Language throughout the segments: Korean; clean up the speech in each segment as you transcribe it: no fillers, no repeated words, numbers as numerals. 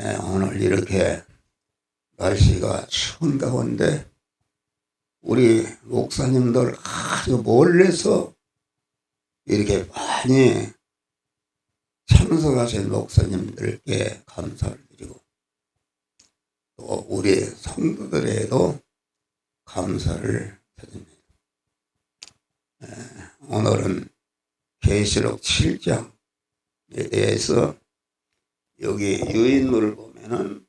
오늘 이렇게 날씨가 추운 가운데 우리 목사님들 아주 몰래서 이렇게 많이 참석하신 목사님들께 감사를 드리고 또 우리 성도들에도 감사를 드립니다. 오늘은 계시록 7장에 대해서 여기 유인물을 보면은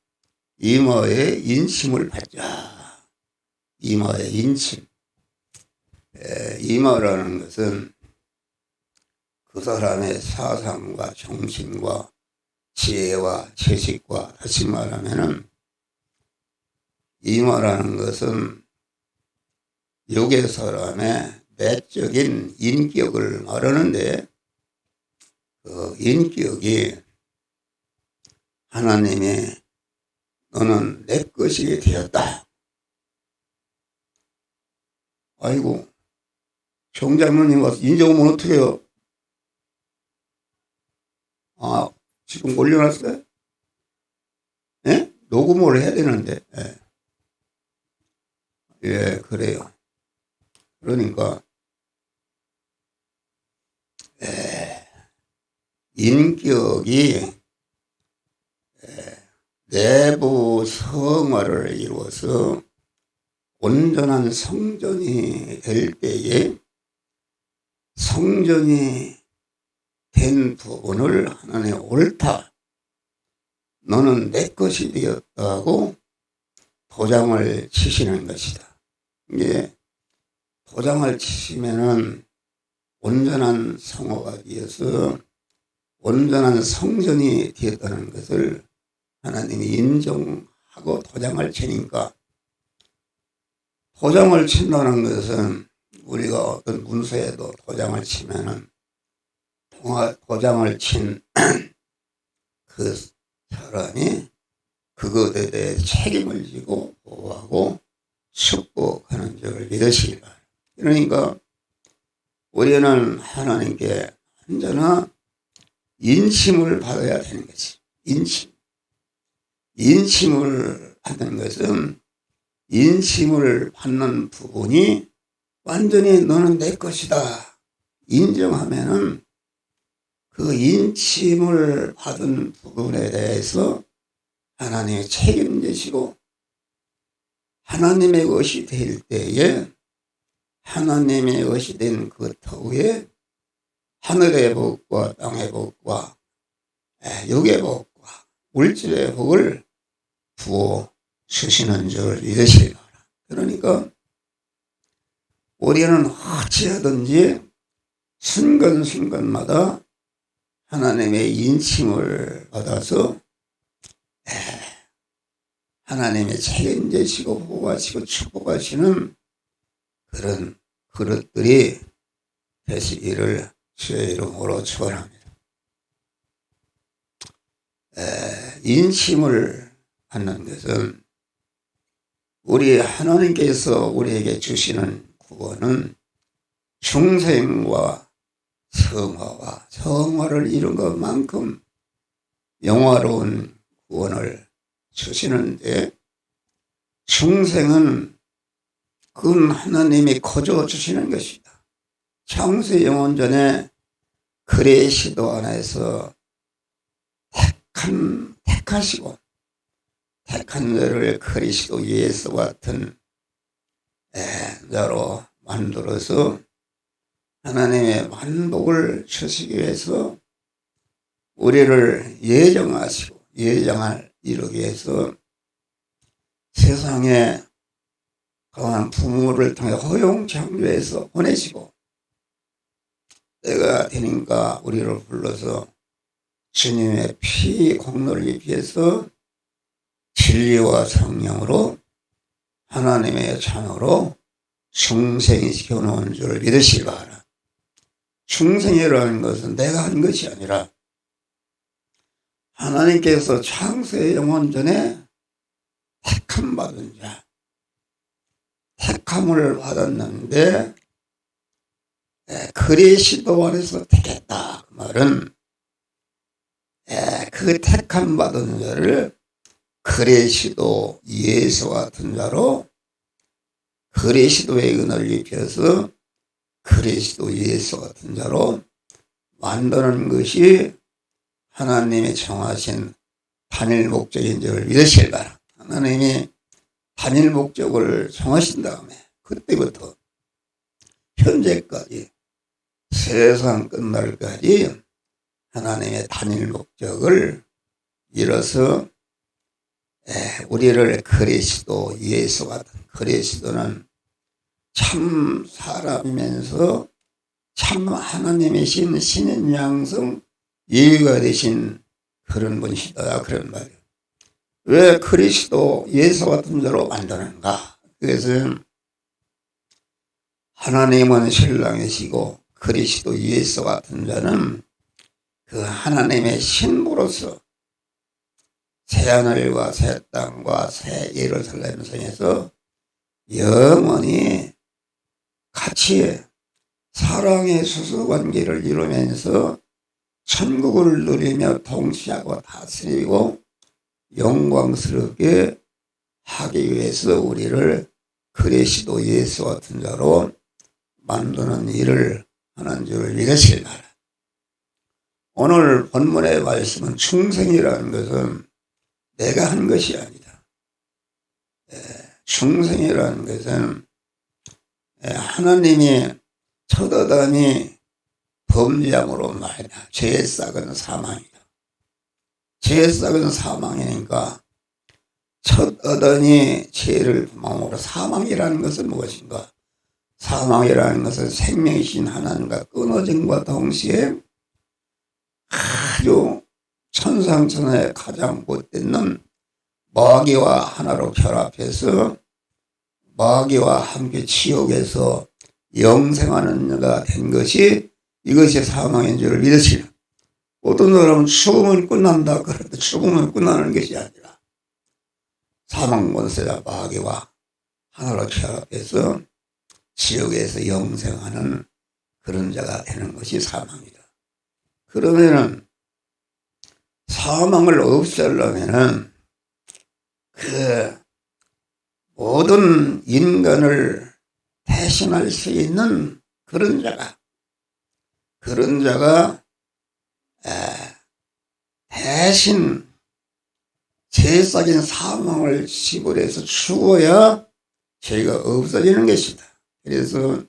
이마의 인침을 받자. 이마의 인침. 이마라는 것은 그 사람의 사상과 정신과 지혜와 지식과 다시 말하면은 이마라는 것은 육의 사람의 내적인 인격을 말하는데 그 인격이 하나님이 너는 내 것이 되었다. 아이고, 총장모님 와서 인정하면 어떻게 해요? 지금 올려놨어요? 예? 녹음을 해야 되는데. 예, 그래요. 그러니까, 인격이 내부 성화를 이루어서 온전한 성전이 될 때에 성전이 된 부분을 하나님 옳다. 너는 내 것이 되었다고 도장을 치시는 것이다. 이게 도장을 치시면은 온전한 성화가 되어서 온전한 성전이 되었다는 것을 하나님이 인정하고 도장을 치니까 도장을 친다는 것은 우리가 어떤 문서에도 도장을 치면은 도장을 친 그 사람이 그것에 대해 책임을 지고 보호하고 축복하는 줄을 믿으시기 바랍니다. 그러니까 우리는 하나님께 언제나 인침을 받아야 되는 거지. 인침을 받는 것은 인침을 받는 부분이 완전히 너는 내 것이다 인정하면은 그 인침을 받은 부분에 대해서 하나님이 책임지시고 하나님의 것이 될 때에 하나님의 것이 된 그 터위에 하늘의 복과 땅의 복과 육의 복과 물질의 복을 부어 주시는 줄 믿으시기 바랍니다. 그러니까 우리는 어찌하든지 순간순간마다 하나님의 인침을 받아서 하나님의 책임지시고 보호하시고 축복하시는 그런 그릇들이 되시기를 주의 이름으로 축원합니다. 인침을 받는 것은 우리 하나님께서 우리에게 주시는 구원은 중생과 성화를 이룬 것만큼 영화로운 구원을 주시는데 중생은 그건 하나님이 거저 주시는 것이다. 창세 영원전에 그레시도 안에서 택하시고 택한 자를 그리스도 예수 같은 자로 만들어서 하나님의 만복을 주시기 위해서 우리를 예정하시고 예정을 이루기 위해서 세상에 강한 부모를 통해 허용 창조해서 보내시고 때가 되니까 우리를 불러서 주님의 피 공로를 위해서 진리와 성령으로 하나님의 자녀로 중생시켜 놓은 줄 믿으시기 바랍니다. 중생이라는 것은 내가 한 것이 아니라 하나님께서 창세 영원전에 택함 받은 자, 택함을 받았는데 그리스도 안에서 택했다. 그 말은 그 택함 받은 자를 그리스도 예수와 같은 자로 그리스도의 은혜를 입혀서 그리스도 예수 같은 자로 만드는 것이 하나님의 정하신 단일 목적인 줄을 믿으시길 바랍니다. 하나님이 단일 목적을 정하신 다음에 그때부터 현재까지 세상 끝날까지 하나님의 단일 목적을 이뤄서 우리를 그리스도 예수 같은, 그리스도는 참 사람이면서 참 하나님이신 신인 양성 예의가 되신 그런 분이시다, 그런 말이에요. 왜 그리스도 예수 같은 자로 만드는가? 그것은 하나님은 신랑이시고 그리스도 예수 같은 자는 그 하나님의 신부로서 새하늘과 새 땅과 새 예루살렘 성에서 영원히 같이 사랑의 수수관계를 이루면서 천국을 누리며 통치하고 다스리고 영광스럽게 하기 위해서 우리를 그리스도 예수 같은 자로 만드는 일을 하는 줄 믿으시기 바랍니다. 오늘 본문의 말씀은 충성이라는 것은 내가 한 것이 아니다. 충성이라는 것은 하나님이 첫 아담이 범죄함으로 말이다. 죄의 싹은 사망이다. 죄의 싹은 사망이니까 첫 아담이 죄를 범함으로 사망이라는 것은 무엇인가? 사망이라는 것은 생명이신 하나님과 끊어짐과 동시에 아주 천상천하에 가장 못된 놈 마귀와 하나로 결합해서 마귀와 함께 지옥에서 영생하는 자가 된 것이 이것이 사망인 줄 믿으시라. 어떤 사람은 죽으면 끝난다 그래도 죽으면 끝나는 것이 아니라 사망 권세자 마귀와 하나로 결합해서 지옥에서 영생하는 그런 자가 되는 것이 사망이다. 그러면은 사망을 없애려면은 그 모든 인간을 대신할 수 있는 그런 자가 대신 죄싹인 사망을 지불해서 죽어야 죄가 없어지는 것이다. 그래서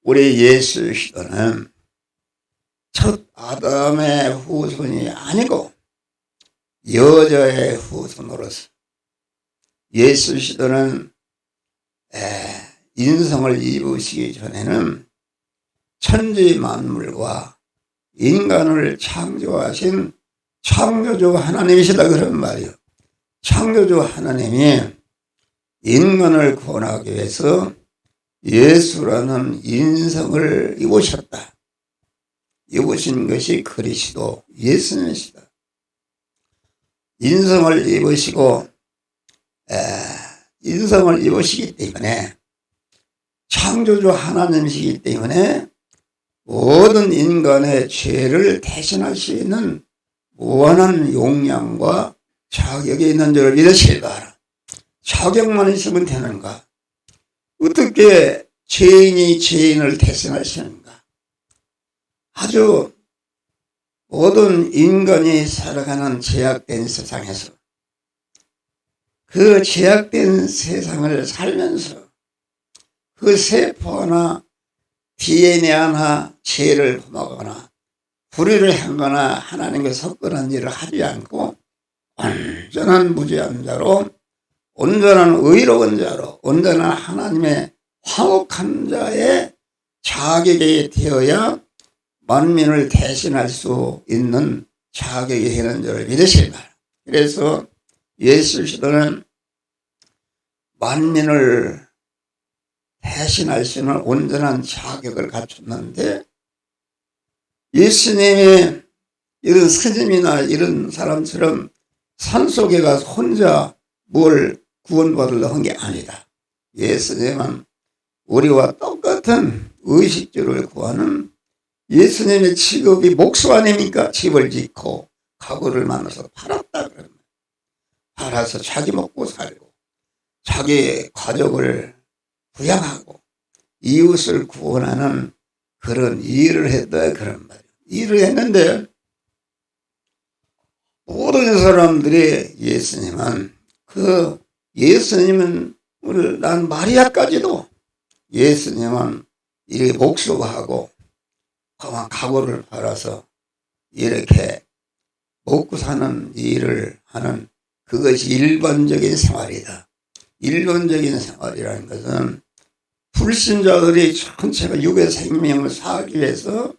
우리 예수 시대는 첫 아담의 후손이 아니고 여자의 후손으로서 예수 시대는 인성을 입으시기 전에는 천지 만물과 인간을 창조하신 창조주 하나님이시다 그런 말이에요. 창조주 하나님이 인간을 구원하기 위해서 예수라는 인성을 입으셨다. 입으신 것이 그리스도 예수님이시다. 인성을 입으시고 인성을 입으시기 때문에 창조주 하나님이시기 때문에 모든 인간의 죄를 대신할 수 있는 무한한 용량과 자격이 있는 줄 믿으시기 바랍니다. 자격만 있으면 되는가? 어떻게 죄인이 죄인을 대신할 수 있는가? 아주 모든 인간이 살아가는 제약된 세상에서 그 제약된 세상을 살면서 그 세포 하나, DNA 하나 죄를 범하거나 불의를 행거나 하나님과 섭근한 일을 하지 않고 온전한 무죄한 자로 온전한 의로운 자로 온전한 하나님의 화목한 자의 자격이 되어야 만민을 대신할 수 있는 자격이 되는 줄을 믿으시기 바랍니다. 그래서 예수 시대는 만민을 대신할 수 있는 온전한 자격을 갖췄는데 예수님이 이런 스님이나 이런 사람처럼 산속에 가서 혼자 뭘 구원받으려고 한 게 아니다. 예수님은 우리와 똑같은 의식주를 구하는 예수님의 직업이 목수 아닙니까? 집을 짓고 가구를 만들어서 팔았다 그럽니다. 살아서 자기 먹고 살고 자기 가족을 부양하고 이웃을 구원하는 그런 일을 했다 그런 말이에요. 일을 했는데 모든 사람들이 예수님은 난 마리아까지도 예수님은 이 목수하고 각오를 팔아서 이렇게 먹고 사는 일을 하는 그것이 일반적인 생활이다. 일반적인 생활이라는 것은 불신자들이 전체가 육의 생명을 살기 위해서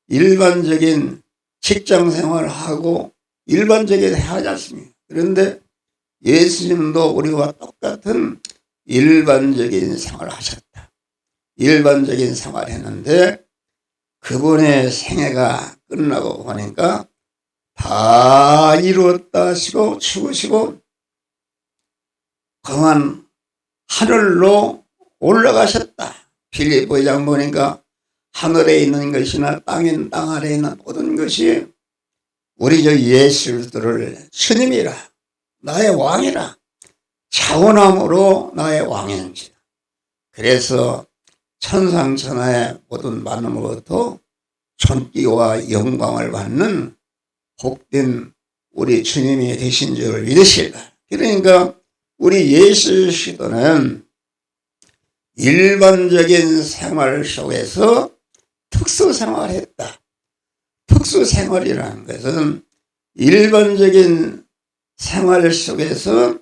일반적인 직장 생활을 하고 일반적인 하지 않습니까? 그런데 예수님도 우리와 똑같은 일반적인 생활을 하셨다. 일반적인 생활을 했는데 그분의 생애가 끝나고 보니까 다 이루었다 하시고 죽으시고 그만 하늘로 올라가셨다. 빌립보 2장 보니까 하늘에 있는 것이나 땅 아래에 있는 모든 것이 우리 저 예수들을 주님이라 나의 왕이라 자원함으로 나의 왕인지. 그래서 천상천하의 모든 만물로부터 존귀와 영광을 받는 복된 우리 주님이 되신 줄을 믿으시라. 그러니까 우리 예수 시도는 일반적인 생활 속에서 특수생활을 했다. 특수생활이라는 것은 일반적인 생활 속에서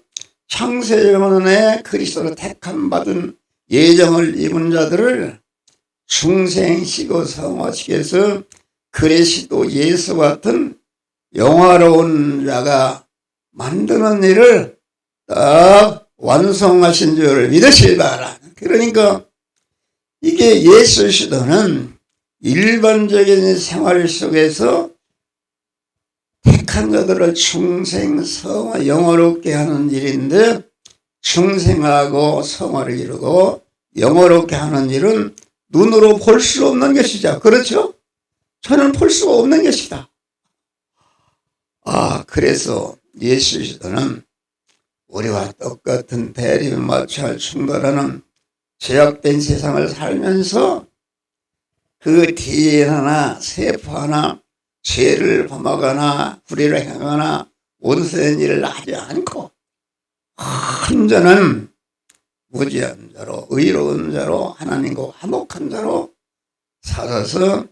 창세전에 그리스도로 택함 받은 예정을 입은 자들을 중생시고 성화시키 위해서 그리스도 예수 같은 영화로운 자가 만드는 일을 딱 완성하신 줄을 믿으시기 바랍니다. 그러니까 이게 예수 시도는 일반적인 생활 속에서 택한 자들을 중생, 성화, 영화롭게 하는 일인데 중생하고 성화를 이루고 영화롭게 하는 일은 눈으로 볼 수 없는 것이죠. 그렇죠? 저는 볼 수가 없는 것이다. 그래서 예수 시도는 우리와 똑같은 대립에 맞춰 충돌하는 죄악된 세상을 살면서 그 DNA나 세포 하나 죄를 범하거나 불의를 행하거나 온수된 일을 하지 않고 온전한 무지한 자로 의로운 자로 하나님과 화목한 자로 살아서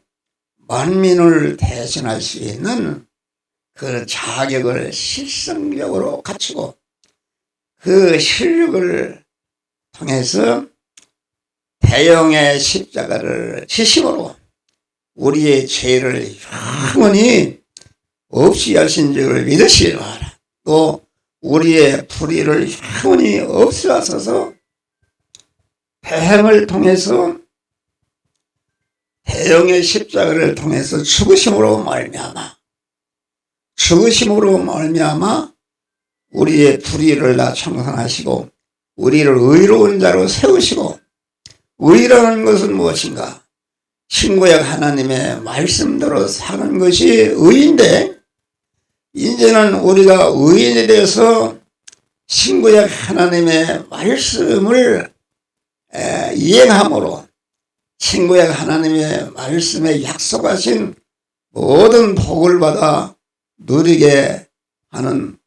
만민을 대신할 수 있는 그 자격을 실성적으로 갖추고 그 실력을 통해서 대형의 십자가를 지심으로 우리의 죄를 영원히 없이 하신 줄을 믿으시기 바랍니다. 또 우리의 불의를 영원히 없애셔서 대형을 통해서 대형의 십자가를 통해서 죽으심으로 말미암아 우리의 불의를 다 청산하시고 우리를 의로운 자로 세우시고 의라는 것은 무엇인가? 신구약 하나님의 말씀대로 사는 것이 의인데 이제는 우리가 의인에 대해서 신구약 하나님의 말씀을 이행함으로 신구약 하나님의 말씀에 약속하신 모든 복을 받아 누리게 하는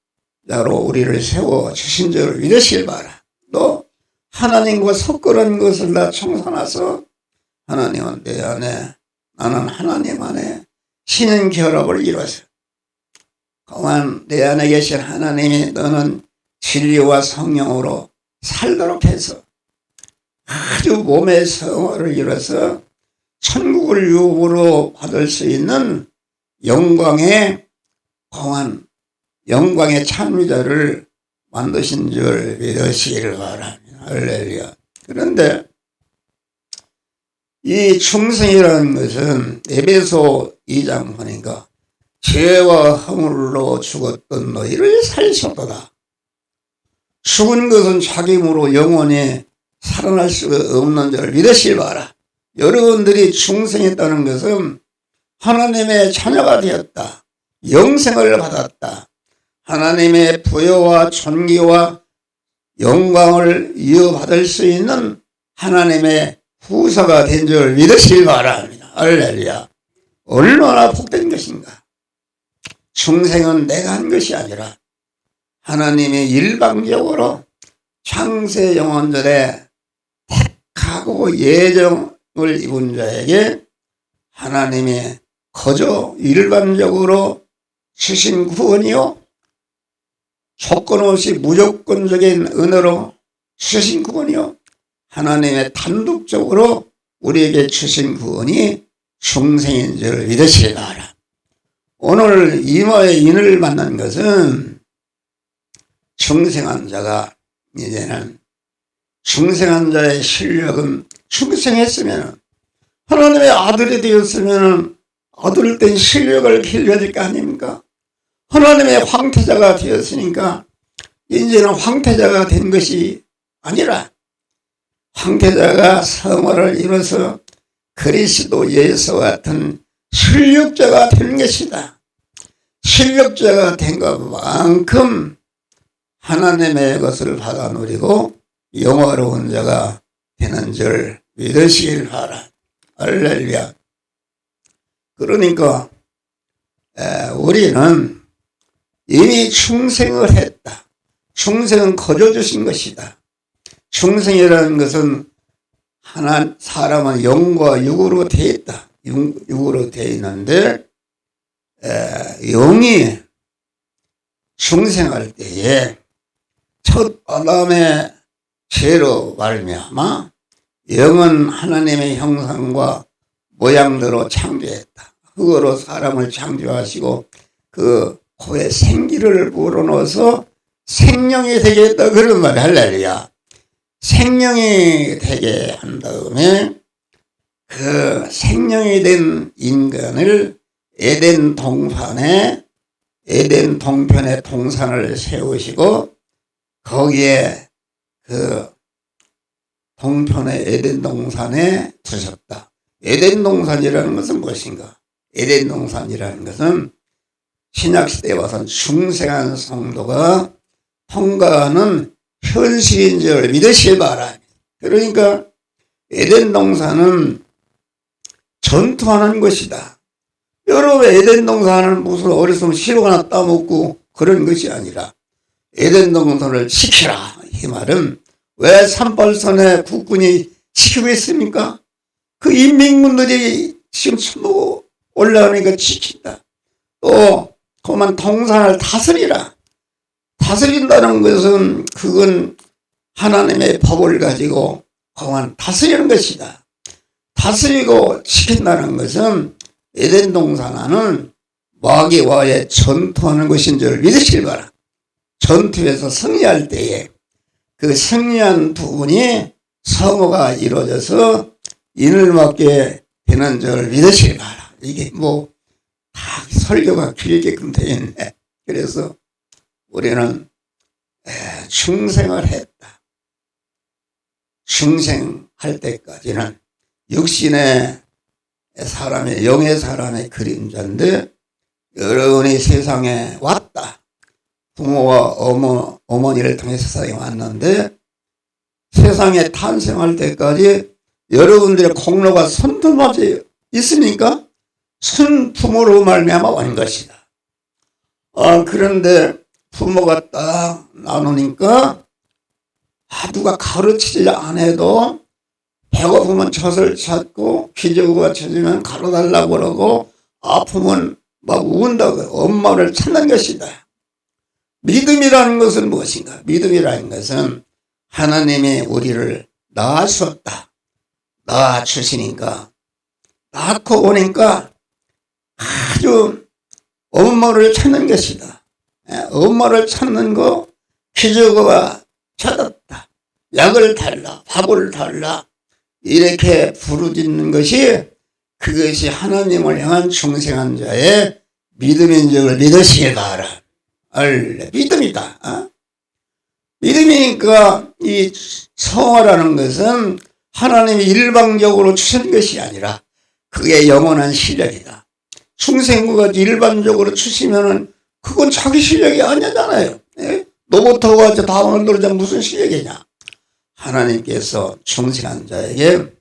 자로 우리를 세워주신 줄을 믿으시길 바라. 또 하나님과 섞어놓은 것을 다 청산해서 하나님은 내 안에 나는 하나님 안에 신인 결합을 이루어서 그만 내 안에 계신 하나님이 너는 진리와 성령으로 살도록 해서 아주 몸의 성화를 이뤄서 천국을 유업으로 받을 수 있는 영광의 공한 영광의 참여자를 만드신 줄 믿으시길 바랍니다. 할렐루야. 그런데 이 충성이라는 것은 에베소 2장 보니까 죄와 허물로 죽었던 너희를 살리셨도다. 죽은 것은 자기 힘으로 영원히 살아날 수가 없는 줄 믿으시기 바라. 여러분들이 충성했다는 것은 하나님의 자녀가 되었다. 영생을 받았다. 하나님의 부여와 존귀와 영광을 이어받을 수 있는 하나님의 후사가 된 줄 믿으시기 바랍니다. 할렐루야. 얼마나 복된 것인가. 중생은 내가 한 것이 아니라 하나님이 일방적으로 창세 영원전에 택하고 예정을 입은 자에게 하나님이 거저 일반적으로 주신 구원이요, 조건 없이 무조건적인 은혜로 주신 구원이요, 하나님의 단독적으로 우리에게 주신 구원이 중생인 줄 믿으시기 바랍니다. 오늘 이마의 인을 만난 것은 중생한 자가 이제는 중생한 자의 실력은 중생했으면 하나님의 아들이 되었으면 아들 된 실력을 길러야 될 거 아닙니까? 하나님의 황태자가 되었으니까 이제는 황태자가 된 것이 아니라 황태자가 성화를 이뤄서 그리스도 예수와 같은 실력자가 되는 것이다. 실력자가 된 것만큼 하나님의 것을 받아 누리고 영화로운 자가 되는 줄 믿으시길 바라. 할렐루야. 그러니까 우리는 이미 충생을 했다. 충생은 거저 주신 것이다. 충생이라는 것은 사람은 영과 육으로 되어 있다. 육으로 되어 있는데 영이 충생할 때에 첫 아담의 죄로 말미암아 영은 하나님의 형상과 모양대로 창조했다. 흙으로 사람을 창조하시고 그 코에 생기를 불어넣어서 생명이 되게 했다. 그런 말이 할렐루야. 생명이 되게 한 다음에 그 생명이 된 인간을 에덴 동편에 동산을 세우시고 거기에 그 동편의 에덴 동산에 두셨다. 에덴 동산이라는 것은 무엇인가? 에덴 동산이라는 것은 신약시대에 와서 중생한 성도가 통과하는 현실인 줄 믿으시기 바랍니다. 그러니까 에덴 동산은 전투하는 것이다. 여러분, 에덴 동산은 무슨 어리석은 시로 하나 따먹고 그런 것이 아니라 에덴 동산을 지키라. 이 말은 왜 산발선에 국군이 지키고 있습니까? 그 인민군들이 지금 숨고 올라오니까 지킨다. 또 그만 동산을 다스리라. 다스린다는 것은 그건 하나님의 법을 가지고 그만 다스리는 것이다. 다스리고 지킨다는 것은 에덴 동산하는 마귀와의 전투하는 것인 줄 믿으시길 바라. 전투에서 승리할 때에 그 승리한 두 분이 성호가 이루어져서 인을 맡게 되는 줄 믿으시길 바라. 이게 다 설교가 길게끔 되어 있네. 그래서 우리는 충생을 했다. 충생할 때까지는 육신의 사람의 영의 사람의 그림자인데 여러분이 세상에 왔다. 부모와 어머니를 통해 세상에 왔는데 세상에 탄생할 때까지 여러분들의 공로가 손톱맞이 있습니까? 순부모로 말미암아 온 것이다. 그런데 부모가 딱 나누니까 누가 가르치지 안 해도 배고프면 젖을 찾고 기저귀가 젖으면 가로달라고 그러고 아프면 막 운다고 엄마를 찾는 것이다. 믿음이라는 것은 무엇인가? 믿음이라는 것은 하나님이 우리를 낳아주었다. 낳아주시니까 낳고 오니까 아주 엄마를 찾는 것이다. 엄마를 찾는 거 기저귀가 찾았다. 약을 달라, 밥을 달라 이렇게 부르짖는 것이 그것이 하나님을 향한 중생한 자의 믿음인 줄 믿으시기 바라. 믿음이다. 믿음이니까 이 성화라는 것은 하나님이 일방적으로 주신 것이 아니라 그게 영원한 실력이다. 중생구가 일반적으로 주시면은 그건 자기 실력이 아니잖아요. 예? 너부터가 다운을 누르자 무슨 실력이냐. 하나님께서 충성한 자에게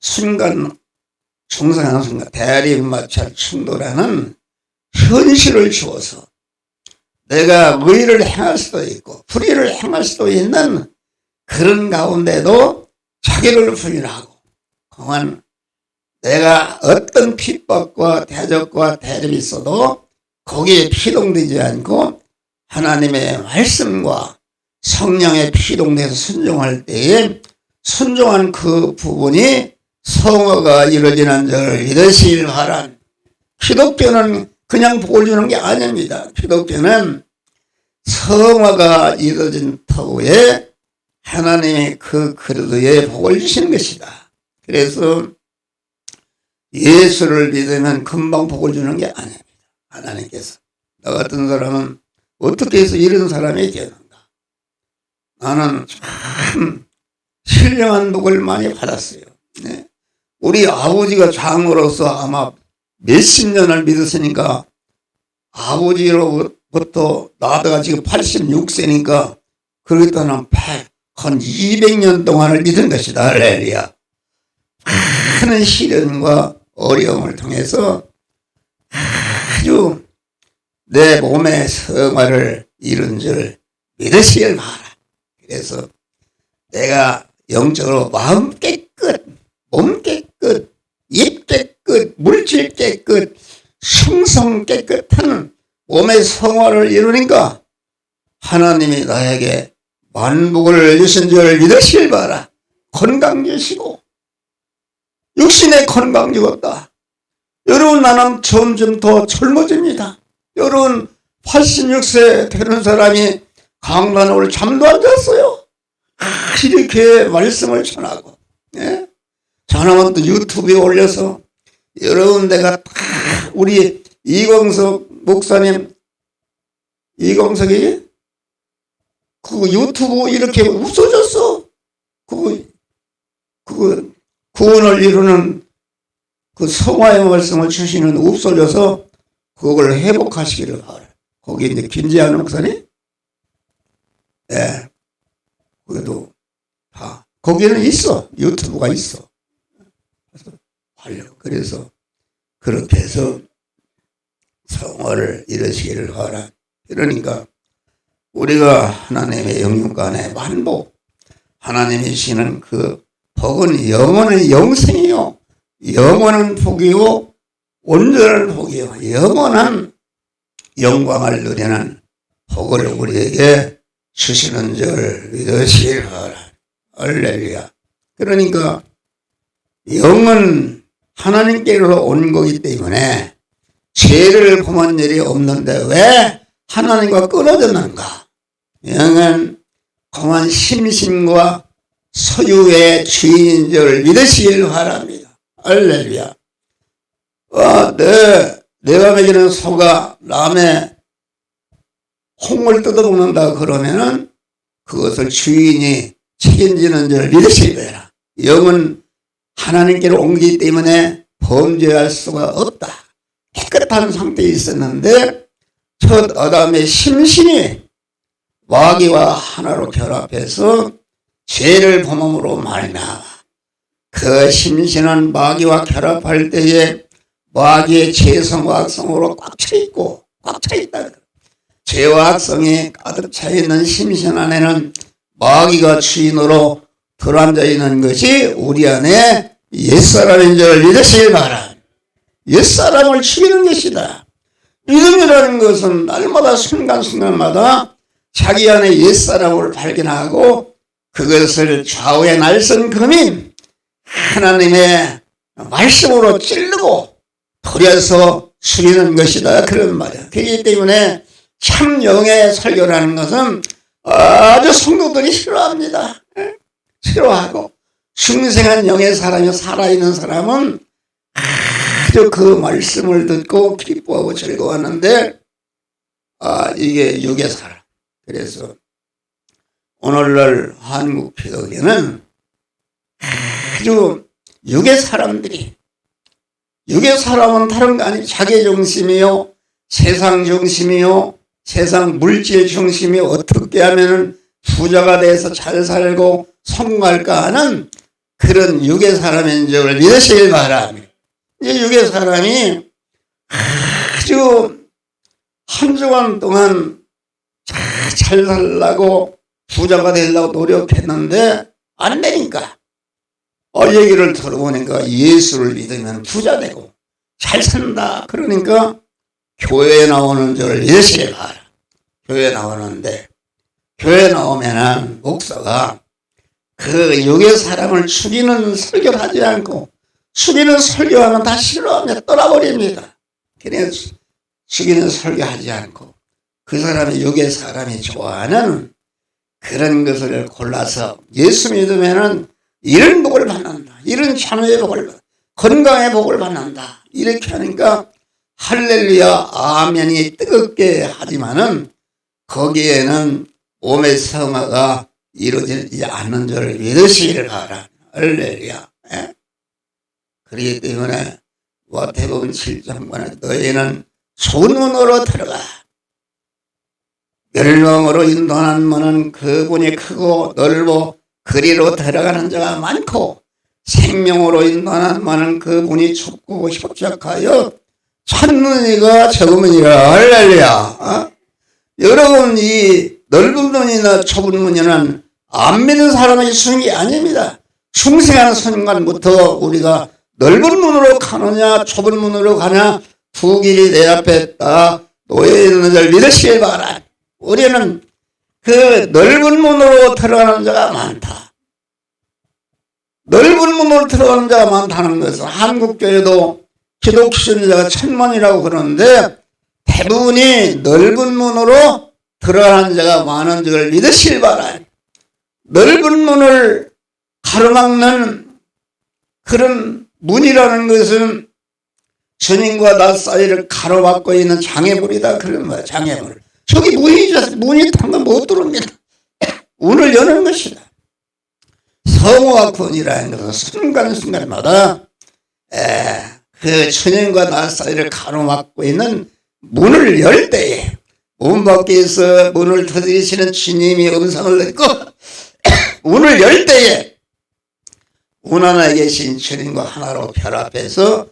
충성하는 순간 대립마찰 충돌하는 현실을 주어서 내가 의를 행할 수도 있고 불의를 행할 수도 있는 그런 가운데도 자기를 부인하고 그만 내가 어떤 핍박과 대적과 대립이 있어도 거기에 피동되지 않고 하나님의 말씀과 성령에 피동돼서 순종할 때에 순종한 그 부분이 성화가 이루어지는 줄 믿으시길 바란. 기독교는 그냥 복을 주는 게 아닙니다. 기독교는 성화가 이루어진 터에 하나님이 그 그릇에 복을 주시는 것이다. 그래서 예수를 믿으면 금방 복을 주는 게 아닙니다. 하나님께서. 나 같은 사람은 어떻게 해서 이런 사람이 되는가. 나는 참 신령한 복을 많이 받았어요. 네. 우리 아버지가 장로로서 아마 몇십 년을 믿었으니까 아버지로부터 나다가 지금 86세니까 그러겠다는 한 200년 동안을 믿은 것이다. 할렐루야. 많은 시련과 어려움을 통해서 아주 내 몸의 성화를 이룬 줄 믿으시길 바라. 그래서 내가 영적으로 마음 깨끗, 몸 깨끗, 입 깨끗, 물질 깨끗, 충성 깨끗한 몸의 성화를 이루니까 하나님이 나에게 만복을 주신 줄 믿으시길 바라. 건강 주시고 육신의 건강 주었다. 여러분 나는 점점 더 젊어집니다. 여러분 86세 되는 사람이 강단에 올 잠도 안 잤어요. 이렇게 말씀을 전하고 전하면 또 유튜브에 올려서 여러분 내가 우리 이광석 목사님 이광석이 그 유튜브 이렇게 없어졌어. 그 구원을 이루는 그 성화의 말씀을 주시는 없어져서 그걸 회복하시기를 바라요. 거기 이제 김재한 목사님, 예, 거기도 다 거기는 있어 유튜브가 있어. 그래서 그렇게 해서 성화를 이루시기를 바라. 그러니까 우리가 하나님의 영육간의 만복, 하나님이 주시는 그 복은 영원한 영생이요, 영원한 복이요, 온전한 복이요, 영원한 영광을 누리는 복을 우리에게 주시는 줄 믿으시길 바라. 할렐루야. 그러니까 영은 하나님께로 온 거기 때문에 죄를 범한 일이 없는데 왜 하나님과 끊어졌는가? 영은 공한 심신과 소유의 주인인 줄 믿으시길 바랍니다. 할렐루야. 내가 먹이는 소가 남의 홍을 뜯어먹는다 그러면은 그것을 주인이 책임지는 줄 믿으시기 바랍니다. 영은 하나님께로 옮기기 때문에 범죄할 수가 없다. 깨끗한 상태에 있었는데 첫 아담의 심신이 마귀와 하나로 결합해서 죄를 범함으로 말미암아 그 심신은 마귀와 결합할 때에 마귀의 죄성과 악성으로 꽉 차있고 꽉 차있다. 죄와 악성이 가득 차있는 심신 안에는 마귀가 주인으로 들어앉아 있는 것이 우리 안에 옛사람인 줄 믿으시기 바랍니다. 옛사람을 죽이는 것이다. 믿음이라는 것은 날마다 순간순간마다 자기 안에 옛사람을 발견하고 그것을 좌우의 날선 금인 하나님의 말씀으로 찌르고 버려서 죽이는 것이다. 그런 말이야. 그렇기 때문에 참 영의 설교라는 것은 아주 성도들이 싫어합니다. 싫어하고 중생한 영의 사람이 살아있는 사람은 아주 그 말씀을 듣고 기뻐하고 즐거워하는데 이게 육의 사람. 그래서 오늘날 한국 기독교는 아주 육의 사람들이 육의 사람은 다른 거 아니에요. 자기의 중심이요 세상 중심이요, 세상 물질 중심이 어떻게 하면 부자가 돼서 잘 살고 성공할까 하는 그런 육의 사람인 줄을 믿으시길 바랍니다. 이 육의 사람이 아주 한 주간 동안 잘 살려고 부자가 되려고 노력했는데 안 되니까 얘기를 들어보니까 예수를 믿으면 부자 되고 잘 산다. 그러니까 교회에 나오는 줄 믿으시길 바라. 교회에 나오는데 교회에 나오면은 목사가 그 육의 사람을 죽이는 설교를 하지 않고 죽이는 설교하면 다 싫어하며 떠나버립니다. 그냥 죽이는 설교하지 않고 그 사람이 육의 사람이 좋아하는 그런 것을 골라서 예수 믿으면은 이런 복을 받는다. 이런 자녀의 복을 받는다. 건강의 복을 받는다. 이렇게 하니까 할렐루야 아멘이 뜨겁게 하지만은 거기에는 몸의 성화가 이루어지지 않는 줄을 믿으시기를 바랍니다. 할렐루야. 그렇기 때문에 마태복음 7장에 너희는 소문으로 들어가. 멸망으로 인도하는 문은 그분이 크고 넓어 그리로 들어가는 자가 많고 생명으로 인도하는 문은 그분이 좁고 협착하여 찾는 이가 적으니라. 할렐루야. 여러분 이 넓은 문이나 좁은 문이는 안 믿는 사람의 순이 아닙니다. 중생하는 순간부터 우리가 넓은 문으로 가느냐 좁은 문으로 가냐 두 길이 내 앞에 딱 놓여 있는 줄 믿으시길 바라. 우리는 그 넓은 문으로 들어가는 자가 많다. 넓은 문으로 들어가는 자가 많다는 것은 한국교회도 기독교 신자가 1000만이라고 그러는데 대부분이 넓은 문으로 들어가는 자가 많은 줄 믿으시길 바라요. 넓은 문을 가로막는 그런 문이라는 것은 주님과 나 사이를 가로막고 있는 장애물이다. 그런 거야. 장애물. 저기 문이 당근 못 들어옵니다. 문을 여는 것이다. 성호와 권이라는 것은 순간순간마다 그 주님과 나 사이를 가로막고 있는 문을 열 때에 문 밖에서 문을 두드리시는 주님이 음성을 듣고 문을 열 때에 문 안에 계신 주님과 하나로 결합해서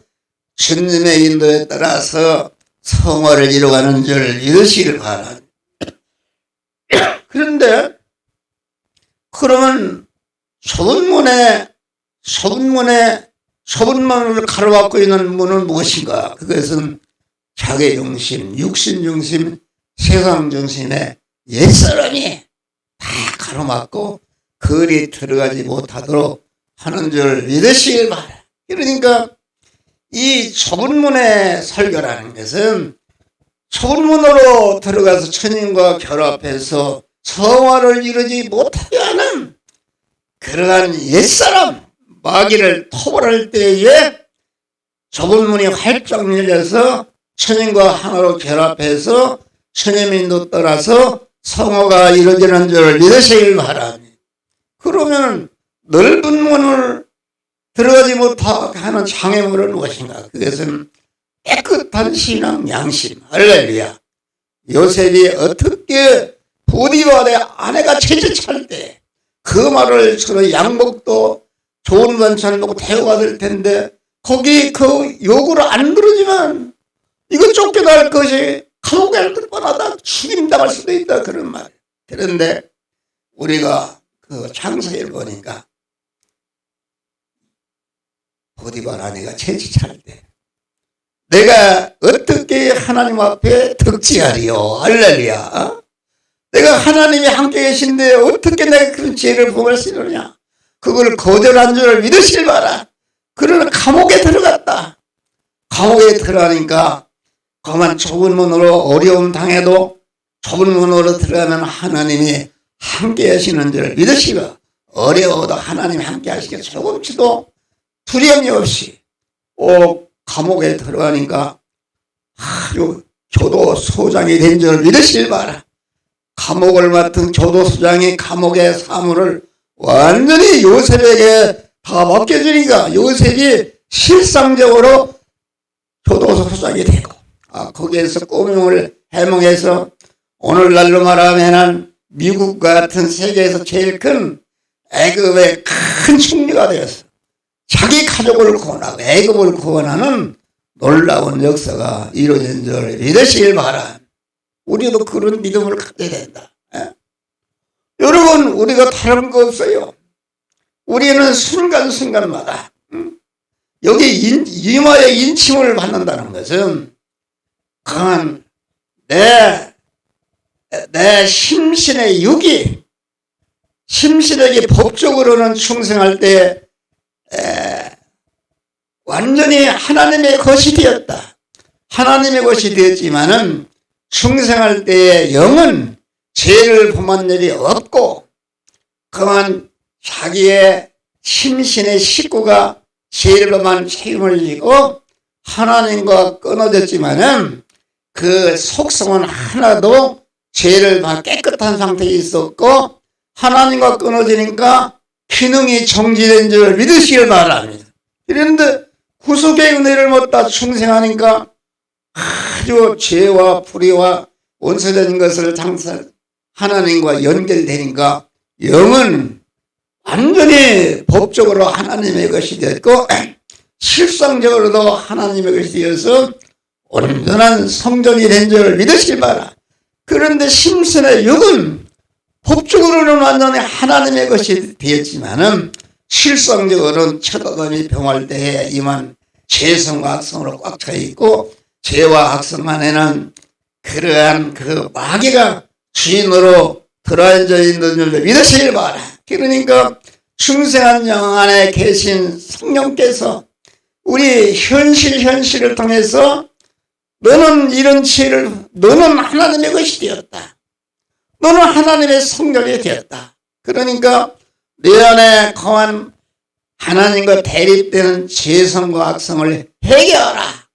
주님의 인도에 따라서 성화를 이루어가는 줄 믿으시길 바랍니다. 그런데 그러면 좁은 문을 가로막고 있는 문은 무엇인가? 그것은 자기 중심, 육신 중심, 세상 중심의 옛사람이 다 가로막고 거리 들어가지 못하도록 하는 줄 믿으시길 바랍니다. 그러니까 이 좁은 문의 설교라는 것은 좁은 문으로 들어가서 주님과 결합해서 성화를 이루지 못하게 하는 그러한 옛사람 마귀를 토벌할 때에 좁은 문이 활짝 열려서 주님과 하나로 결합해서 주님 인도 따라서 성화가 이루어지는 줄 믿으시길 바랍니다. 그러면 넓은 문을 들어가지 못하게 하는 장애물은 무엇인가? 그것은 깨끗한 신앙 양심. 할렐루야. 요셉이 어떻게 보디발의 아내가 채찍할 때 그 말을 서로 양복도 좋은 반찬을 먹고 대우받을 텐데 거기 그 요구를 안 들으지만 이거 쫓겨날 것이 감옥에 갈 뻔하다 죽임당할 수도 있다 그런 말. 그런데 우리가 그 창세기를 보니까 보디발 아내가 채찍할 때 내가 어떻게 하나님 앞에 덕지하리요. 할렐루야. 내가 하나님이 함께 계신데 어떻게 내가 그런 죄를 범할 수 있느냐. 그걸 거절한 줄 믿으실 바라. 그러나 감옥에 들어갔다. 감옥에 들어가니까 그만 좁은 문으로 어려움 당해도 좁은 문으로 들어가면 하나님이 함께 하시는 줄 믿으시고 어려워도 하나님이 함께 하시게 조금씩도 두려움이 없이 감옥에 들어가니까 아주 교도소장이 된 줄 믿으실 바라. 감옥을 맡은 교도소장이 감옥의 사물을 완전히 요셉에게 다 맡겨주니까 요셉이 실상적으로 교도소장이 되고 거기에서 꼬명을 해몽해서 오늘날로 말하면 미국 같은 세계에서 제일 큰 애굽의 큰 총리가 되었어. 자기 가족을 구원하고 애굽을 구원하는 놀라운 역사가 이루어진 줄 믿으시길 바라. 우리도 그런 믿음을 갖게 된다. 여러분, 우리가 다른 거 없어요. 우리는 순간순간마다 여기 이마에 인침을 받는다는 것은 강한 내 심신의 육이 심신에게 법적으로는 충성할 때 완전히 하나님의 것이 되었다. 하나님의 것이 되었지만은 충성할 때의 영은 죄를 범한 일이 없고 그만 자기의 심신의 식구가 죄를 범한 책임을 지고 하나님과 끊어졌지만은 그 속성은 하나도 죄를 다 깨끗한 상태에 있었고 하나님과 끊어지니까 기능이 정지된 줄 믿으시길 바랍니다. 그런데 구속의 은혜를 얻다 충성하니까 아주 죄와 불의와 원수된 것을 장사 하나님과 연결되니까 영은 완전히 법적으로 하나님의 것이 되었고 실상적으로도 하나님의 것이 되어서 온전한 성전이 된 줄 믿으시길 바라. 그런데 심신의 육은 법적으로는 완전히 하나님의 것이 되었지만은 실상적으로는 첫 아담이 병할 때에 이만 죄성과 악성으로 꽉 차 있고 죄와 악성 안에는 그러한 그 마귀가 주인으로 들어앉아 있는 줄 믿으시길 바라. 그러니까 충성한 영 안에 계신 성령께서 우리 현실을 통해서 너는 이런 죄를 너는 하나님의 것이 되었다. 너는 하나님의 성전이 되었다. 그러니까 내 안에 거한 하나님과 대립되는 죄성과 악성을 해결하라.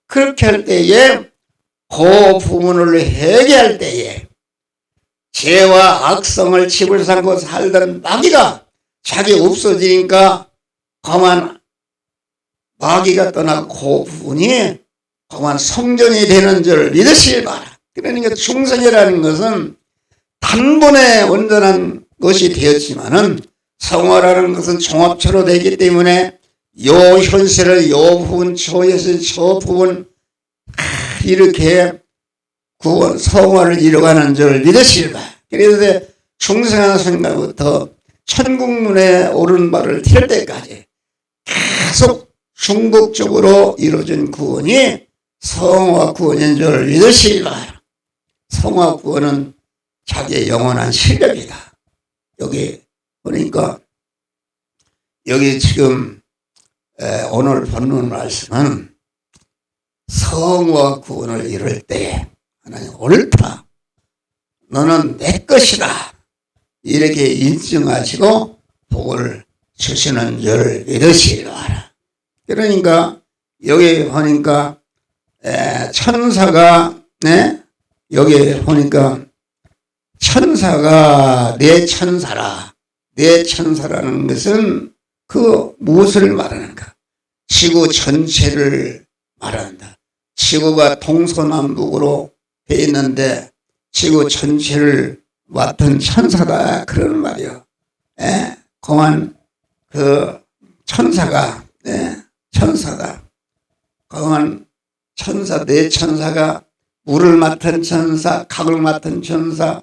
그렇게 할 때에 그 부분을 해결할 때에 죄와 악성을 집을 삼고 살던 마귀가 자기 없어지니까 그만 마귀가 떠나고 그 부분이 그만 성전이 되는 줄 믿으시길 바라. 그러니까 충성이라는 것은 단번에 온전한 것이 되었지만은 성화라는 것은 종합체로 되기 때문에 요 현실을 요 부분 저 현실 저 부분 이렇게 구원 성화를 이루어가는 줄 믿으시길 바라. 그래서 충성하는 순간부터 천국문에 오른발을 튈 때까지 계속 중복적으로 이루어진 구원이 성화 구원인 줄 믿으시길 바라. 성화 구원은 자기의 영원한 실력이다. 여기 보니까 여기 지금 오늘 본문 말씀은 성화 구원을 이룰 때에 하나님 옳다. 너는 내 것이다. 이렇게 인정하시고 복을 주시는 줄 믿으시길 바라. 그러니까 여기 보니까 천사가 여기 보니까 천사가 내 천사라. 내 천사라는 것은 그 무엇을 말하는가? 지구 전체를 말한다. 지구가 동서남북으로 돼 있는데 지구 전체를 맡은 천사다. 그런 말이요. 공안 그 천사가 천사다. 공안 천사 내 천사가 물을 맡은 천사, 각을 맡은 천사,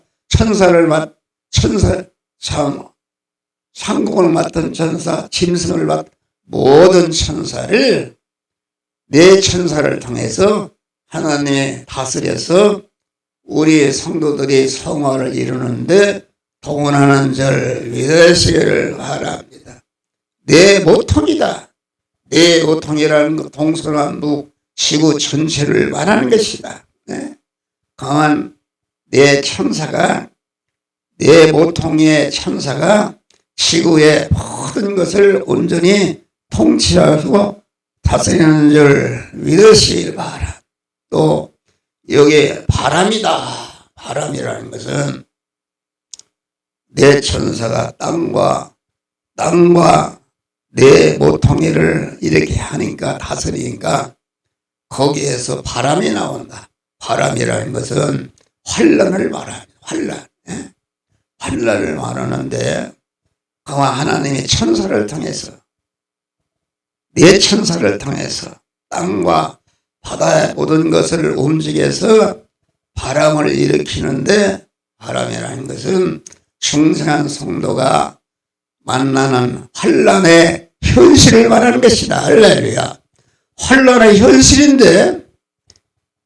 상공을 맡은 천사, 짐승을 맡은 모든 천사를 내 천사를 통해서 하나님이 다스려서 우리 성도들이 성화를 이루는데 동원하는 줄 믿으시기를 바랍니다. 내 모통이다. 내 모통이라는 것 동서남북 지구 전체를 말하는 것이다. 강한 내 천사가 내 모통의 천사가 지구의 모든 것을 온전히 통치하고 다스리는 줄 믿으시길 바라. 또 여기 바람이다. 바람이라는 것은 내 천사가 땅과 내 모통이를 이렇게 하니까 다스리니까 거기에서 바람이 나온다. 바람이라는 것은 환란을 말합니다. 환란. 예? 환란을 말하는데 그와 하나님이 천사를 통해서 네 천사를 통해서 땅과 바다의 모든 것을 움직여서 바람을 일으키는데 바람이라는 것은 중생한 성도가 만나는 환란의 현실을 말하는 것이다. 할렐루야. 환란의 현실인데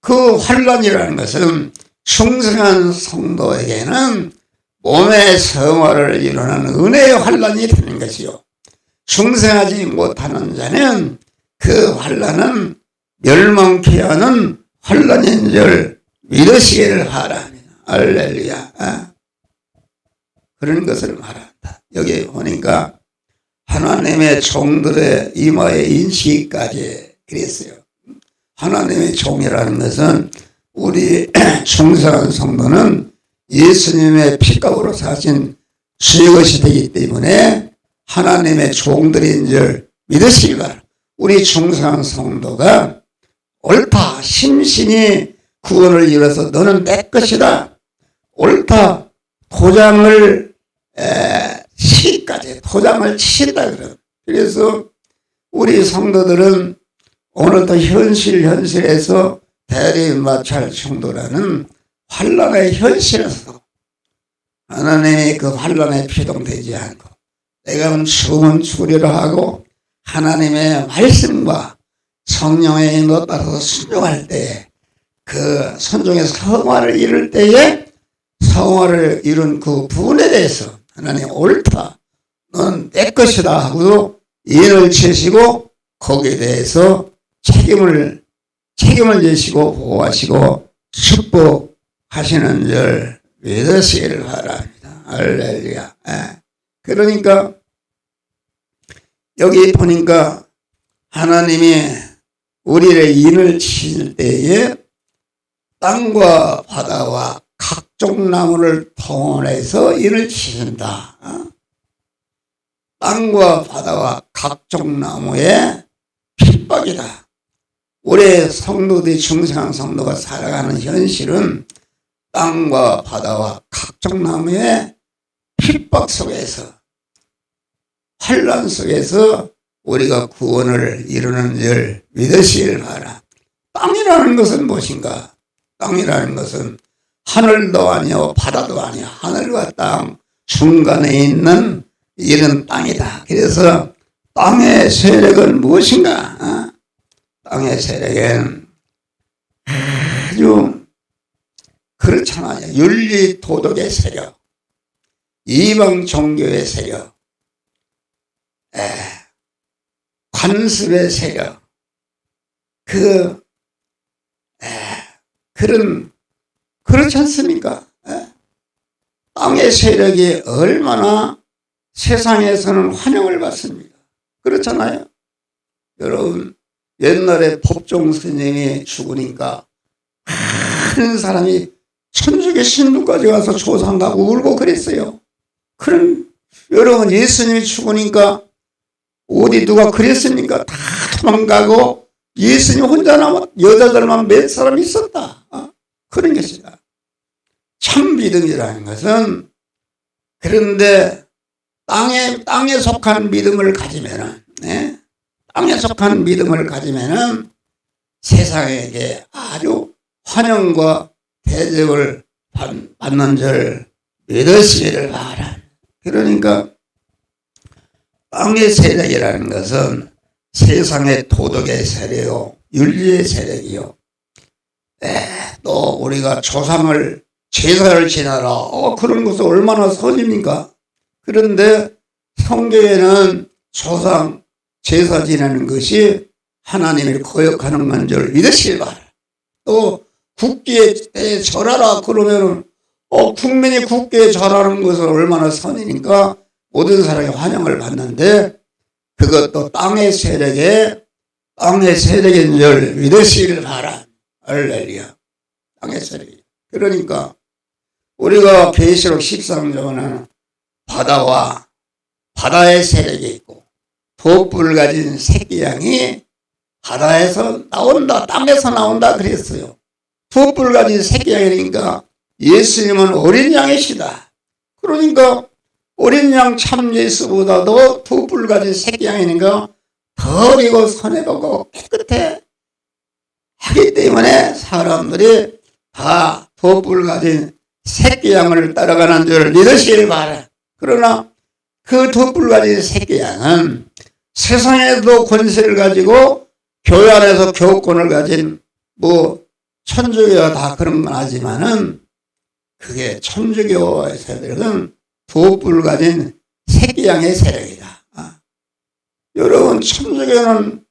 그 환란이라는 것은 중생한 성도에게는 몸의 성화를 이루는 은혜의 환란이 되는 것이요. 중생하지 못하는 자는 그 환란은 멸망케 하는 환란인 줄 믿으시기를 바랍니다. 할렐루야. 그런 것을 말한다. 여기 보니까 하나님의 종들의 이마의 인식까지 그랬어요. 하나님의 종이라는 것은 우리 중생한 성도는 예수님의 피값으로 사신 주의 것이 되기 때문에 하나님의 종들인 줄 믿으시기 바랍니다. 우리 중생한 성도가 옳다 심신이 구원을 이뤄서 너는 내 것이다. 옳다 도장을 치기까지 도장을 치다 그래요. 그래서 우리 성도들은 오늘도 현실에서 대리마찰 충돌하는 환란의 현실에서 하나님이 그 환란에 피동되지 않고 내가 죽으면 죽으리라 하고 하나님의 말씀과 성령의 인도 따라서 순종할 때에 그 순종의 성화를 이룰 때에 성화를 이룬 그 부분에 대해서 하나님 옳다 넌 내 것이다 하고 인을 치시고 거기에 대해서 책임을 지시고 보호하시고 축복하시는 줄 믿으시기를 바랍니다. 할렐루야. 그러니까 여기 보니까 하나님이 우리의 인을 치실 때에 땅과 바다와 각종 나무를 동원해서 인을 치신다. 땅과 바다와 각종 나무의 핍박이다. 우리 성도들이 중생한 성도가 살아가는 현실은 땅과 바다와 각종 나무의 핍박 속에서 환란 속에서 우리가 구원을 이루는 줄 믿으시길 바라. 땅이라는 것은 무엇인가? 땅이라는 것은 하늘도 아니요 바다도 아니요 하늘과 땅 중간에 있는 이런 땅이다. 그래서 땅의 세력은 무엇인가? 땅의 세력은 아주 그렇잖아요. 윤리 도덕의 세력, 이방 종교의 세력, 관습의 세력, 그렇지 않습니까? 땅의 세력이 얼마나 세상에서는 환영을 받습니다. 그렇잖아요. 여러분 옛날에 법종 스님이 죽으니까 많은 사람이 천주교 신도까지 와서 조상 가고 울고 그랬어요. 그럼 여러분 예수님이 죽으니까 어디 누가 그랬습니까? 다 도망가고 예수님 혼자 남아 여자들만 몇 사람 있었다. 그런 것이다. 참 믿음이라는 것은 그런데 땅에 속한 믿음을 가지면은 땅에 속한 믿음을 가지면은 세상에게 아주 환영과 대접을 받는 줄 믿으시기를 바라. 그러니까 땅의 세력이라는 것은 세상의 도덕의 세력이요 윤리의 세력이요 또 우리가 조상을 제사를 지내라 그런 것은 얼마나 선입니까? 그런데 성경에는 조상 제사 지내는 것이 하나님을 거역하는 건 줄 믿으시기 바랍니다. 또 국기에 절하라 그러면은 국민이 국기에 절하는 것은 얼마나 선이니까 모든 사람이 환영을 받는데 그것도 땅의 세력인 줄 믿으시기를 바랍니다. 할렐루야. 땅의 세력이. 그러니까 우리가 계시록 13장에는 바다와 바다의 세력이 있고 돛불을 가진 새끼 양이 바다에서 나온다, 땅에서 나온다 그랬어요. 두 뿔 가진 새끼 양이니까 예수님은 어린 양이시다. 그러니까 어린 양 참 예수보다도 두 뿔 가진 새끼 양이니까 더 어리고 손해보고 깨끗해 하기 때문에 사람들이 다 두 뿔 가진 새끼 양을 따라가는 줄 믿으시길 바라. 그러나 그 두 뿔 가진 새끼 양은 세상에도 권세를 가지고 교회 안에서 교권을 가진 천주교가 다 그런 건 하지만은 그게 천주교 세력은 두 뿔 가진 새끼 양의 세력이다. 여러분, 천주교는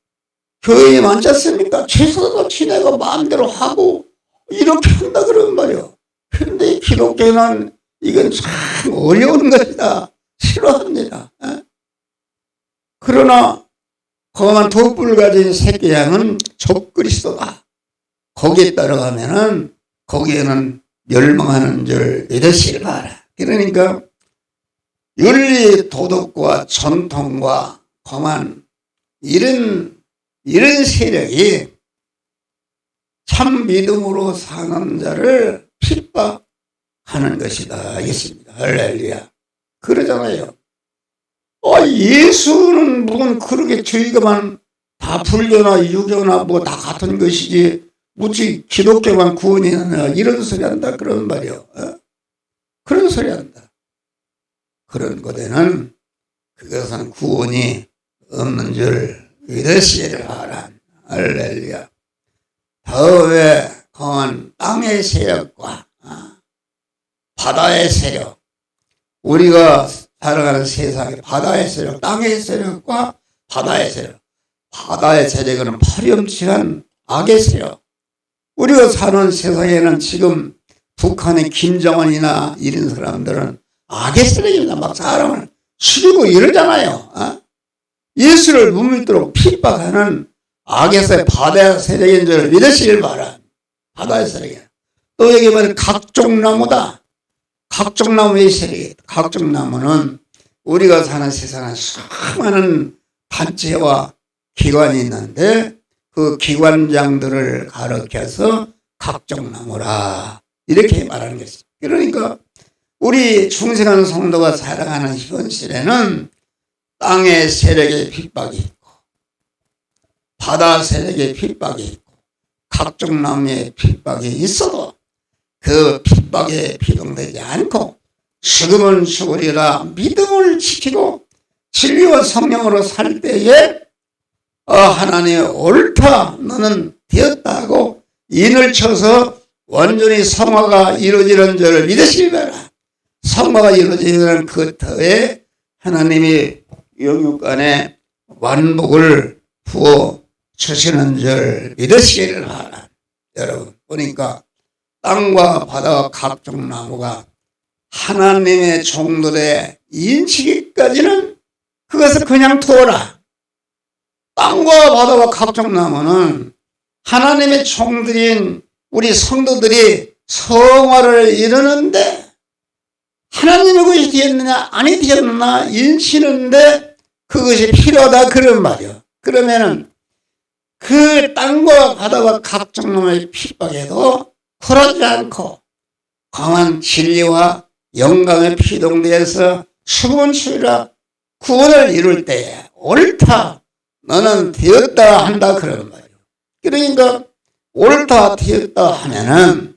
교인이 많지 않습니까? 제사도 지내고 마음대로 하고 이렇게 한다 그런 말이요. 그런데 기독교는 이건 참 어려운 것이다. 싫어합니다. 그러나 험한 두 뿔 가진 새끼 양은 적그리스도다. 거기에 따라가면은 거기에는 멸망하는 줄 믿으시길 바라. 그러니까 윤리 도덕과 전통과 험한 이런 세력이 참 믿음으로 사는 자를 핍박하는 것이다. 이것입니다. 할렐루야. 그러잖아요. 예수는 무슨 그렇게 저희가만 다 불교나 유교나 다 같은 것이지 무지 기독교만 구원이 되느냐 이런 소리 한다 그런 말이요. 그런 소리 한다. 그런 것에는 그것은 구원이 없는 줄 믿으시기를 바라. 할렐루야. 더왜 강한 땅의 세력과 바다의 세력, 우리가 살아가는 세상에 바다의 세력, 땅의 세력과 바다의 세력, 바다의 세력은 파렴치한 악의 세력. 우리가 사는 세상에는 지금 북한의 김정은이나 이런 사람들은 악의 세력입니다. 막 사람을 죽이고 이러잖아요. 예수를 못 믿도록 핍박하는 악의 세력, 바다의 세력인 줄 믿으시길 바라. 바다의 세력이야. 또 여기 보면 각종나무다. 각종나무의 세력이다. 각종나무는 우리가 사는 세상에 수많은 단체와 기관이 있는데 그 기관장들을 가르쳐서 각종나무라 이렇게 말하는 것입니다. 그러니까 우리 중생한 성도가 살아가는 현실에는 땅의 세력의 핍박이 있고 바다 세력의 핍박이 있고 각종나무의 핍박이 있어도 그 핍박에 비동되지 않고 죽으면 죽으리라 믿음을 지키고 진리와 성령으로 살 때에 하나님의 옳다 너는 되었다고 인을 쳐서 완전히 성화가 이루어지는 줄 믿으시기 바라. 성화가 이루어지는 그 터에 하나님이 영육간에 완복을 부어 주시는 줄 믿으시기를 바라. 여러분 보니까 땅과 바다와 각종 나무가 하나님의 종들의 인치기까지는 그것을 그냥 두어라. 땅과 바다와 각종 나무는 하나님의 종들인 우리 성도들이 성화를 이루는데 하나님의 것이 되었느냐 아니 되었느냐 인치는데 그것이 필요하다 그런 말이요. 그러면은 그 땅과 바다와 각종 나무의 핍박에도 굴하지 않고 강한 진리와 영광의 피동대에서 수군수리라 구원을 이룰 때에 옳다 너는 되었다 한다 그런 말이에요. 그러니까 옳다 되었다 하면은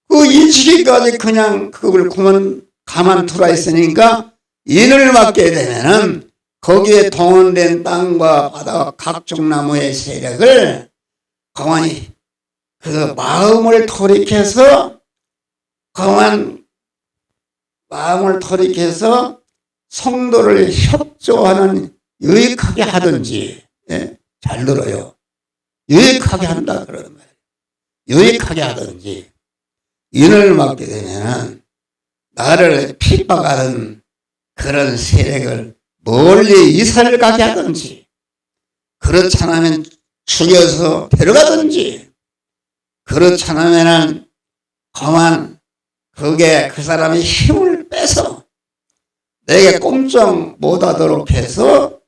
그 인치기까지 그냥 그걸 가만두라 했으니까 인을 맡게 되면은 거기에 동원된 땅과 바다와 각종 나무의 세력을 가만히 그 마음을 돌이켜서 강한 마음을 돌이켜서 성도를 협조하는 유익하게 하든지 잘 들어요. 유익하게 한다 그러는 말이에요. 유익하게 하든지 인을 맡게 되면 나를 핍박하는 그런 세력을 멀리 이사를 가게 하든지 그렇지 않으면 죽여서 데려가든지 그렇지 않으면 가만 그게 그 사람의 힘을 빼서 내게 꼼짝 못하도록 해서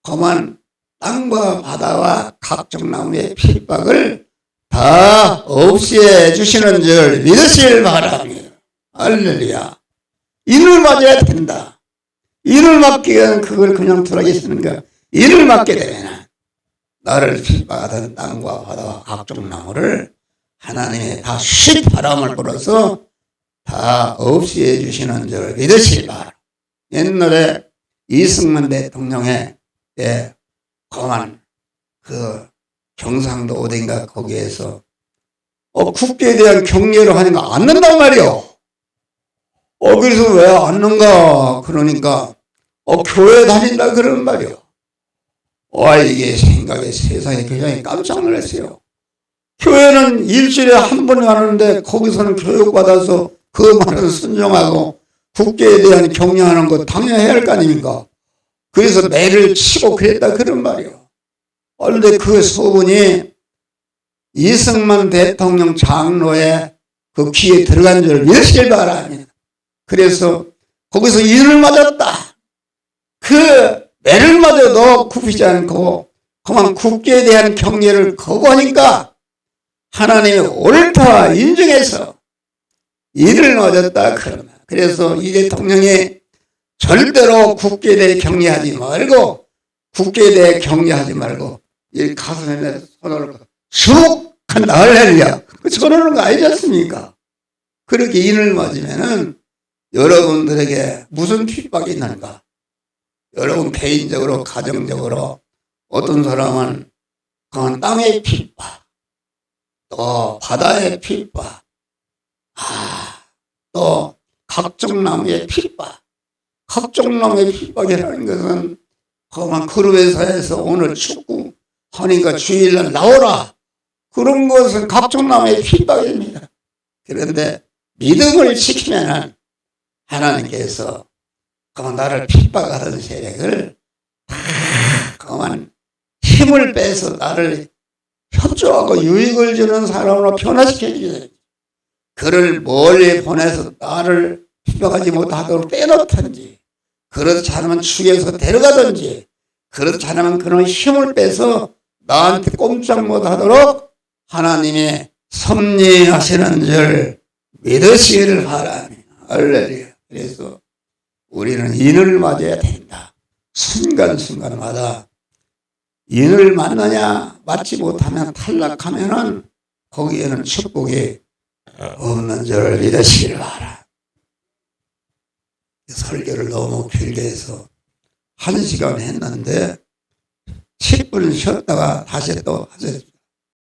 가만 땅과 바다와 각종 나무의 핍박을 다 없애 주시는 줄 믿으시길 바랍니다. 할렐루야. 인을 맞아야 된다. 인을 맞기 위한 그걸 그냥 두라 계시는가. 인을 맞게 되면 나를 핍박하던 땅과 바다와 각종 나무를 하나님이 다 바람을 불어서 다 없애 주시는 줄 믿으시기 바랍니다. 옛날에 이승만 대통령의 그만 그 경상도 어딘가 거기에서 국기에 대한 경례를 하니까 않는단 말이요. 그래서 왜 않는가 그러니까 교회 다닌다 그러는 말이요. 이게 생각에 세상에 굉장히 깜짝 놀랐어요. 교회는 일주일에 한 번 가는데 거기서는 교육받아서 그 말을 순종하고 국기에 대한 경례하는 거 당연히 해야 할 거 아닙니까? 그래서 매를 치고 그랬다 그런 말이요. 그런데 그 소문이 이승만 대통령 장로의 그 귀에 들어간 줄 믿으시길 바랍니다. 그래서 거기서 인을 맞았다. 그 매를 맞아도 굽히지 않고 그만 국기에 대한 경례를 거부하니까 하나님이 옳다 인정해서 인을 맞았다 그러나. 그래서 이 대통령이 절대로 국기에 대해 경례하지 말고 국기에 대해 경례하지 말고 이 가슴에 손을 쑥 한다. 할렐루야. 저러는 거 아니지 않습니까? 그렇게 인을 맞으면은 여러분들에게 무슨 핍박이 있는가? 여러분 개인적으로 가정적으로 어떤 사람은 그건 땅의 핍박, 또 바다의 핍박, 또 각종 나무의 핍박. 각종 나무의 핍박이라는 것은 그만 그룹회사에서 오늘 축구 하니까 주일날 나오라. 그런 것은 각종 나무의 핍박입니다. 그런데 믿음을 지키면 하나님께서 그만 나를 핍박하던 세력을 다 그만 힘을 빼서 나를 협조하고 유익을 주는 사람으로 변화시켜 주세요. 그를 멀리 보내서 나를 핍박하지 못하도록 빼놓든지, 그렇지 않으면 죽여서 데려가든지, 그렇지 않으면 그런 힘을 빼서 나한테 꼼짝 못하도록 하나님이 섭리하시는 줄 믿으시기를 바랍니다. 할렐루야. 그래서 우리는 인을 맞아야 된다. 순간순간마다 인을 만나냐 맞지 못하면 탈락하면은 거기에는 축복이 없는 줄 믿으시길 바라. 설교를 너무 길게 해서 1시간 했는데 10분 쉬었다가 다시 또 하세요.